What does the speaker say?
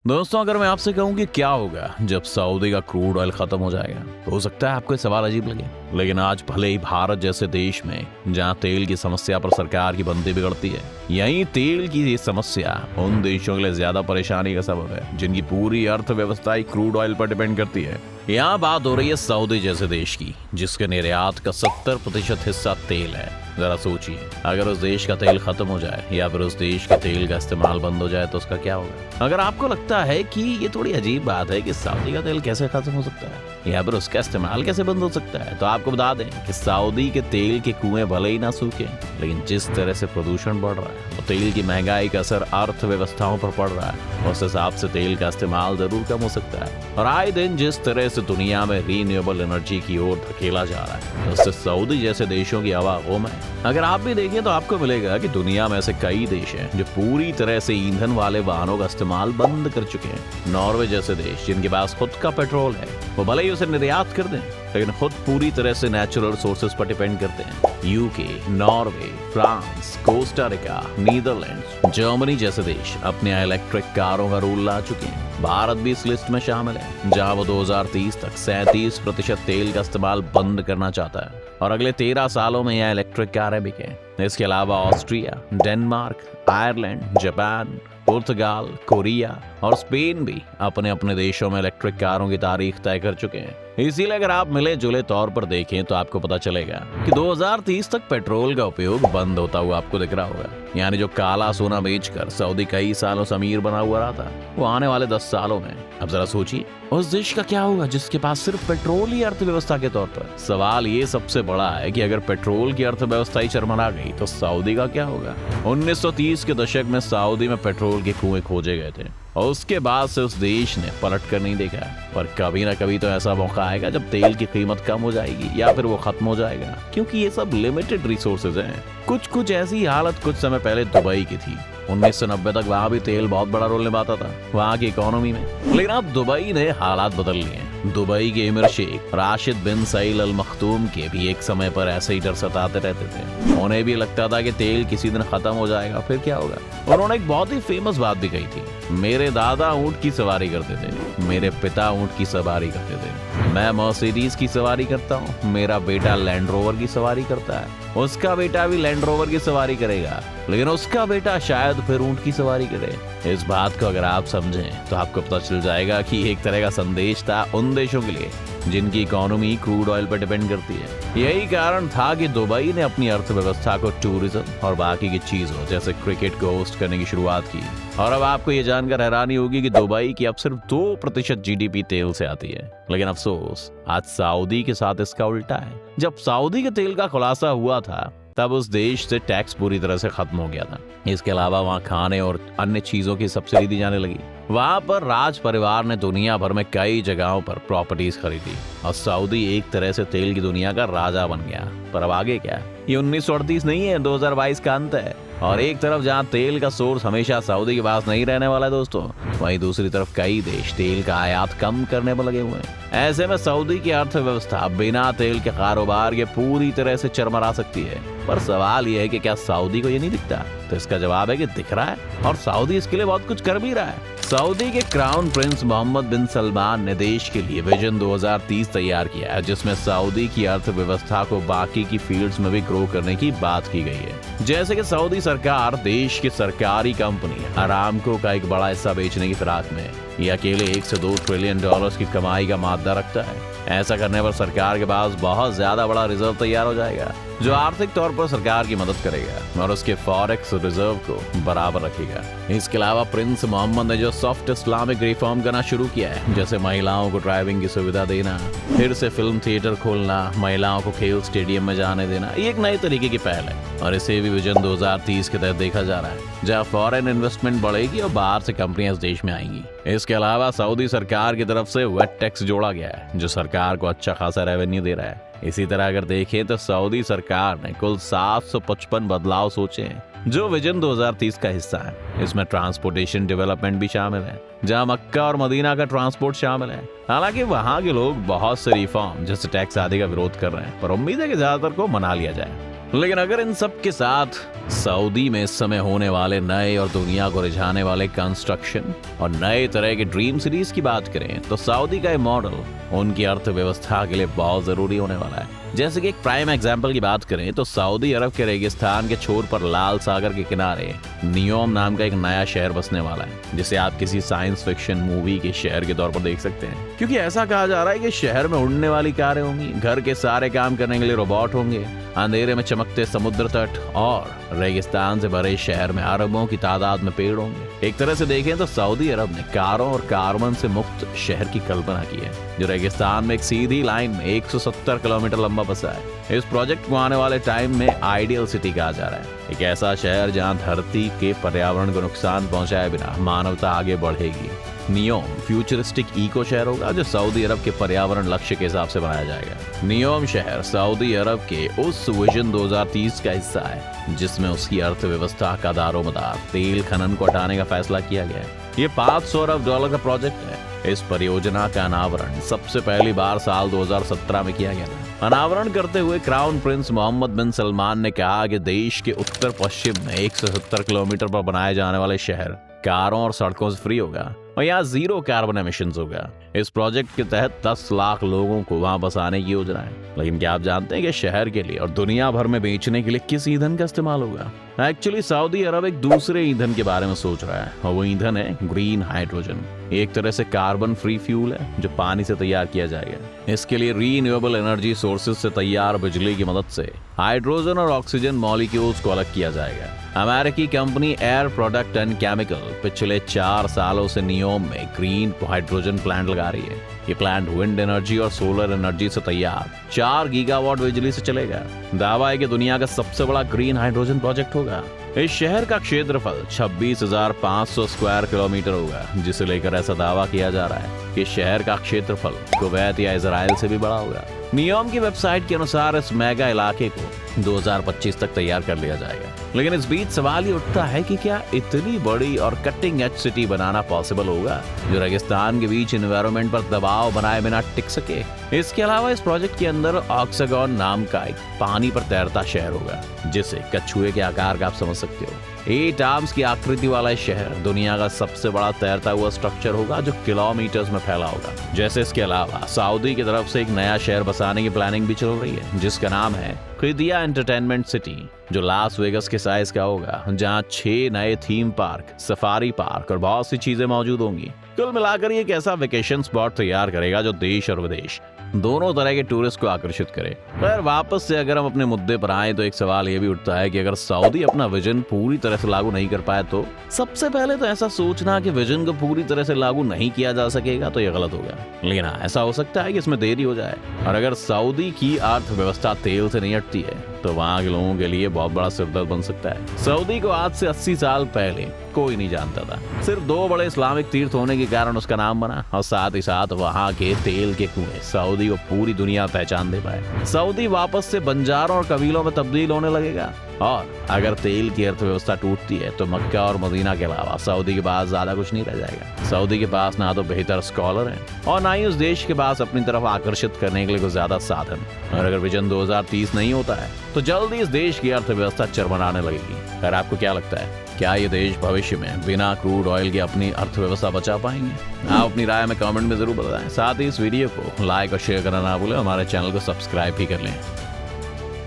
दोस्तों, अगर मैं आपसे कहूं कि क्या होगा जब सऊदी का क्रूड ऑयल खत्म हो जाएगा, तो हो सकता है आपको ये सवाल अजीब लगे। लेकिन आज भले ही भारत जैसे देश में जहां तेल की समस्या पर सरकार की बंदी बिगड़ती है, यहीं तेल की ये समस्या उन देशों के लिए ज्यादा परेशानी का सबब है जिनकी पूरी अर्थव्यवस्था ही क्रूड ऑयल पर डिपेंड करती है। यहाँ बात हो रही है सऊदी जैसे देश की, जिसके निर्यात का 70% हिस्सा तेल है। जरा सोचिए, अगर उस देश का तेल खत्म हो जाए या फिर उस देश के तेल का इस्तेमाल बंद हो जाए तो उसका क्या होगा। अगर आपको लगता है कि ये थोड़ी अजीब बात है कि सऊदी का तेल कैसे खत्म हो सकता है या फिर उसका इस्तेमाल कैसे बंद हो सकता है, तो आपको बता दें कि सऊदी के तेल के कुएं भले ही ना सूखे, लेकिन जिस तरह से प्रदूषण बढ़ रहा है और तेल की महंगाई का असर अर्थव्यवस्थाओं पर पड़ रहा है, उस हिसाब से तेल का इस्तेमाल जरूर कम हो सकता है। और आए दिन जिस तरह से दुनिया में रीन्यूएबल एनर्जी की ओर धकेला जा रहा है, उससे सऊदी जैसे देशों की हवा गुम है। अगर आप भी देखें तो आपको मिलेगा कि दुनिया में ऐसे कई देश हैं जो पूरी तरह से ईंधन वाले वाहनों का इस्तेमाल बंद कर चुके हैं। नॉर्वे जैसे देश, जिनके पास खुद का पेट्रोल है, वो भले ही उसे निर्यात कर दें, लेकिन खुद पूरी तरह से नेचुरल सोर्सेज पर डिपेंड करते हैं। UK, Norway, France, Costa Rica, Netherlands, Germany जैसे देश अपने इलेक्ट्रिक कारों का रूल ला चुके हैं। भारत भी इस लिस्ट में शामिल है, जहां वो 2030 तक 37% तेल का इस्तेमाल बंद करना चाहता है और अगले 13 सालों में यह इलेक्ट्रिक कारें बिकें। इसके अलावा ऑस्ट्रिया, डेनमार्क, आयरलैंड, जापान, पुर्तगाल, कोरिया और स्पेन भी अपने अपने देशों में इलेक्ट्रिक कारों की तारीख तय कर चुके हैं। इसीलिए अगर आप मिले जुले तौर पर देखें तो आपको पता चलेगा कि 2030 तक पेट्रोल का उपयोग बंद होता हुआ आपको दिख रहा होगा। यानी जो काला सोना बेचकर सऊदी कई सालों से अमीर बना हुआ रहा था, वो आने वाले 10 सालों में, अब जरा सोचिए, उस देश का क्या होगा जिसके पास सिर्फ पेट्रोल ही अर्थव्यवस्था के तौर पर। सवाल ये सबसे बड़ा है कि अगर पेट्रोल की अर्थव्यवस्था ही चरमरा गई तो सऊदी का क्या होगा। 1930 के दशक में सऊदी में पेट्रोल के कुएं खोजे गए थे और उसके बाद से उस देश ने पलट कर नहीं देखा। पर कभी ना कभी तो ऐसा मौका आएगा जब तेल की कीमत कम हो जाएगी या फिर वो खत्म हो जाएगा, क्योंकि ये सब लिमिटेड रिसोर्सेज हैं। कुछ ऐसी हालत कुछ समय पहले दुबई की थी। 1990 तक वहाँ भी तेल बहुत बड़ा रोल निभाता था वहाँ की इकोनॉमी में, लेकिन अब दुबई ने हालात बदल लिए। दुबई के एमिर शेख राशिद बिन सईद अल मखदूम के भी एक समय पर ऐसे ही डर सताते रहते थे। उन्हें भी लगता था कि तेल किसी दिन खत्म हो जाएगा, फिर क्या होगा। और उन्होंने एक बहुत ही फेमस बात भी कही थी, मेरे दादा ऊंट की सवारी करते थे, मेरे पिता ऊंट की सवारी करते थे, मैं मर्सिडीज की सवारी करता हूँ, मेरा बेटा लैंड रोवर की सवारी करता है, उसका बेटा भी लैंड रोवर की सवारी करेगा, लेकिन उसका बेटा शायद फिर ऊंट की सवारी करे। इस बात को अगर आप समझें तो आपको पता चल जाएगा कि एक तरह का संदेश था उन देशों के लिए जिनकी इकोनॉमी क्रूड ऑयल पर डिपेंड करती है। यही कारण था कि दुबई ने अपनी अर्थव्यवस्था को टूरिज्म और बाकी की चीजों जैसे क्रिकेट को होस्ट करने की शुरुआत की। और अब आपको ये जानकर हैरानी होगी कि दुबई की अब सिर्फ 2% जीडीपी तेल से आती है। लेकिन अफसोस, आज सऊदी के साथ इसका उल्टा है। जब सऊदी के तेल का खुलासा हुआ था तब उस देश से टैक्स पूरी तरह से खत्म हो गया था। इसके अलावा वहाँ खाने और अन्य चीजों की सब्सिडी दी जाने लगी। वहाँ पर राज परिवार ने दुनिया भर में कई जगहों पर प्रॉपर्टीज खरीदी और सऊदी एक तरह से तेल की दुनिया का राजा बन गया। पर अब आगे क्या? ये 1938 नहीं है, 2022 का अंत है। और एक तरफ जहाँ तेल का सोर्स हमेशा सऊदी के पास नहीं रहने वाला है दोस्तों, वहीं दूसरी तरफ कई देश तेल का आयात कम करने पर लगे हुए हैं। ऐसे में सऊदी की अर्थव्यवस्था बिना तेल के कारोबार के पूरी तरह से चरमरा सकती है। पर सवाल यह है कि क्या सऊदी को ये नहीं दिखता? तो इसका जवाब है कि दिख रहा है और सऊदी इसके लिए बहुत कुछ कर भी रहा है। सऊदी के क्राउन प्रिंस मोहम्मद बिन सलमान ने देश के लिए विजन 2030 तैयार किया है, जिसमें सऊदी की अर्थव्यवस्था को बाकी की फील्ड्स में भी ग्रो करने की बात की गई है। जैसे कि सऊदी सरकार देश की सरकारी कंपनी अरामको का एक बड़ा हिस्सा बेचने की फिराक में है। ये अकेले 1 से 2 ट्रिलियन डॉलर्स की कमाई का मादा रखता है। ऐसा करने पर सरकार के पास बहुत ज्यादा बड़ा रिजर्व तैयार हो जाएगा, जो आर्थिक तौर पर सरकार की मदद करेगा और उसके फॉरेक्स रिजर्व को बराबर रखेगा। इसके अलावा प्रिंस मोहम्मद ने जो सॉफ्ट इस्लामिक रिफॉर्म करना शुरू किया है, जैसे महिलाओं को ड्राइविंग की सुविधा देना, फिर से फिल्म थिएटर खोलना, महिलाओं को खेल स्टेडियम में जाने देना, ये एक नए तरीके की पहल है और इसे भी विजन 2030 के तहत देखा जा रहा है, जहाँ फॉरेन इन्वेस्टमेंट बढ़ेगी और बाहर से कंपनियां इस देश में आएंगी। इसके अलावा सऊदी सरकार की तरफ से वेट टैक्स जोड़ा गया है, जो सरकार को अच्छा खासा रेवेन्यू दे रहा है। इसी तरह अगर देखें तो सऊदी सरकार ने कुल 755 बदलाव सोचे हैं, जो विजन 2030 का हिस्सा है। इसमें ट्रांसपोर्टेशन डेवलपमेंट भी शामिल है, जहां मक्का और मदीना का ट्रांसपोर्ट शामिल है। हालांकि वहां के लोग बहुत से रिफॉर्म जैसे टैक्स आदि का विरोध कर रहे हैं, पर उम्मीद है कि ज्यादातर को मना लिया जाए। लेकिन अगर इन सब के साथ सऊदी में इस समय होने वाले नए और दुनिया को रिझाने वाले कंस्ट्रक्शन और नए तरह के ड्रीम सीरीज की बात करें तो सऊदी का ये मॉडल उनकी अर्थव्यवस्था के लिए बहुत जरूरी होने वाला है। जैसे कि एक प्राइम एग्जाम्पल की बात करें तो सऊदी अरब के रेगिस्तान के छोर पर लाल सागर के किनारे नियोम नाम का एक नया शहर बसने वाला है, जिसे आप किसी साइंस फिक्शन मूवी के शहर के तौर पर देख सकते हैं। क्योंकि ऐसा कहा जा रहा है कि शहर में उड़ने वाली कारें होंगी, घर के सारे काम करने के लिए रोबोट होंगे, अंधेरे में चमकते समुद्र तट और रेगिस्तान से भरे शहर में अरबों की तादाद में पेड़ होंगे। एक तरह से देखें तो सऊदी अरब ने कारों और कार्बन से मुक्त शहर की कल्पना की है, जो रेगिस्तान में एक सीधी लाइन में 170 किलोमीटर लंबा बसा है। इस प्रोजेक्ट को आने वाले टाइम में आइडियल सिटी कहा जा रहा है, एक ऐसा शहर जहां धरती के पर्यावरण को नुकसान पहुंचाए बिना मानवता आगे बढ़ेगी। नियोम फ्यूचरिस्टिक इको शहर होगा जो सऊदी अरब के पर्यावरण लक्ष्य के हिसाब से बनाया जाएगा। नियोम शहर सऊदी अरब के उस विजन 2030 का हिस्सा है जिसमें उसकी अर्थव्यवस्था का दारोमदार तेल खनन को हटाने का फैसला किया गया है। ये $500 अरब का प्रोजेक्ट है। इस परियोजना का अनावरण सबसे पहली बार साल 2017 में किया गया था। अनावरण करते हुए क्राउन प्रिंस मोहम्मद बिन सलमान ने कहा कि देश के उत्तर पश्चिम में 170 किलोमीटर पर बनाए जाने वाले शहर कारों और सड़कों से फ्री होगा और यहाँ 0 कार्बन एमिशंस होगा। इस प्रोजेक्ट के तहत 10 लाख लोगों को वहां बसाने की योजना है। लेकिन क्या आप जानते हैं कि शहर के लिए और दुनिया भर में बेचने के लिए किस ईंधन का इस्तेमाल होगा? एक्चुअली सऊदी अरब एक दूसरे ईंधन के बारे में सोच रहा है और वो ईंधन है ग्रीन हाइड्रोजन। एक तरह से कार्बन फ्री फ्यूल है जो पानी से तैयार किया जाएगा। इसके लिए रीन्यूएबल एनर्जी सोर्सेज से तैयार बिजली की मदद से हाइड्रोजन और ऑक्सीजन मॉलिक्यूल्स को अलग किया जाएगा। अमेरिकी company air product and chemical पिछले 4 सालों से नियोम में ग्रीन हाइड्रोजन प्लांट लगा रही है। ये प्लांट विंड एनर्जी और सोलर एनर्जी से तैयार 4 गीगावाट बिजली से चलेगा। दावा है कि दुनिया का सबसे बड़ा ग्रीन हाइड्रोजन प्रोजेक्ट होगा। इस शहर का क्षेत्रफल 26,500 स्क्वायर किलोमीटर होगा, जिसे लेकर ऐसा दावा किया जा रहा है कि शहर का क्षेत्रफल कुवैत या इजराइल से भी बड़ा होगा। नियोम की वेबसाइट के अनुसार इस मेगा इलाके को 2025 तक तैयार कर लिया जाएगा। लेकिन इस बीच सवाल ये उठता है कि क्या इतनी बड़ी और कटिंग एज सिटी बनाना पॉसिबल होगा जो रेगिस्तान के बीच एनवायरनमेंट पर दबाव बनाए बिना टिक सके? इसके अलावा इस प्रोजेक्ट के अंदर ऑक्सागन नाम का एक पानी पर तैरता शहर होगा, जिसे कछुए के आकार का आप समझ सकते हो। 8 आर्म्स की आकृति वाला शहर दुनिया का सबसे बड़ा तैरता हुआ स्ट्रक्चर होगा जो किलोमीटर्स में फैला होगा। जैसे इसके अलावा सऊदी की तरफ से एक नया शहर बसाने की प्लानिंग भी चल रही है जिसका नाम है क़िदिया एंटरटेनमेंट सिटी, जो लास वेगस के साइज का होगा, जहां 6 नए थीम पार्क, सफारी पार्क और बहुत सी चीजें मौजूद होंगी। कुल मिलाकर ये एक ऐसा वेकेशन स्पॉट तैयार करेगा जो देश और विदेश दोनों तरह के टूरिस्ट को आकर्षित करे। पर वापस से अगर हम अपने मुद्दे पर आए तो एक सवाल ये भी उठता है कि अगर सऊदी अपना विजन पूरी तरह से लागू नहीं कर पाए तो सबसे पहले तो ऐसा सोचना कि विजन को पूरी तरह से लागू नहीं किया जा सकेगा तो ये गलत होगा। लेकिन हाँ, ऐसा हो सकता है कि इसमें देरी हो जाए। और अगर सऊदी की अर्थव्यवस्था तेल से नहीं हटती है तो वहाँ के लोगों के लिए बहुत बड़ा सिरदर्द बन सकता है। सऊदी को आज से 80 साल पहले कोई नहीं जानता था। सिर्फ 2 बड़े इस्लामिक तीर्थ होने के कारण उसका नाम बना और साथ ही साथ वहाँ के तेल के कुएं सऊदी को पूरी दुनिया पहचान दे पाए। सऊदी वापस से बंजारों और कबीलों में तब्दील होने लगेगा और अगर तेल की अर्थव्यवस्था टूटती है तो मक्का और मदीना के अलावा सऊदी के पास ज्यादा कुछ नहीं रह जाएगा। सऊदी के पास ना तो बेहतर स्कॉलर हैं और ना ही उस देश के पास अपनी तरफ आकर्षित करने के लिए कुछ ज्यादा साधन। और अगर विजन 2030 नहीं होता है तो जल्दी इस देश की अर्थव्यवस्था चरमराने लगेगी। अगर आपको क्या लगता है, क्या ये देश भविष्य में बिना क्रूड ऑयल की अपनी अर्थव्यवस्था बचा पाएंगे? आप अपनी राय में कमेंट में जरूर बताएं। साथ ही इस वीडियो को लाइक और शेयर करना ना भूलें। हमारे चैनल को सब्सक्राइब भी कर लें।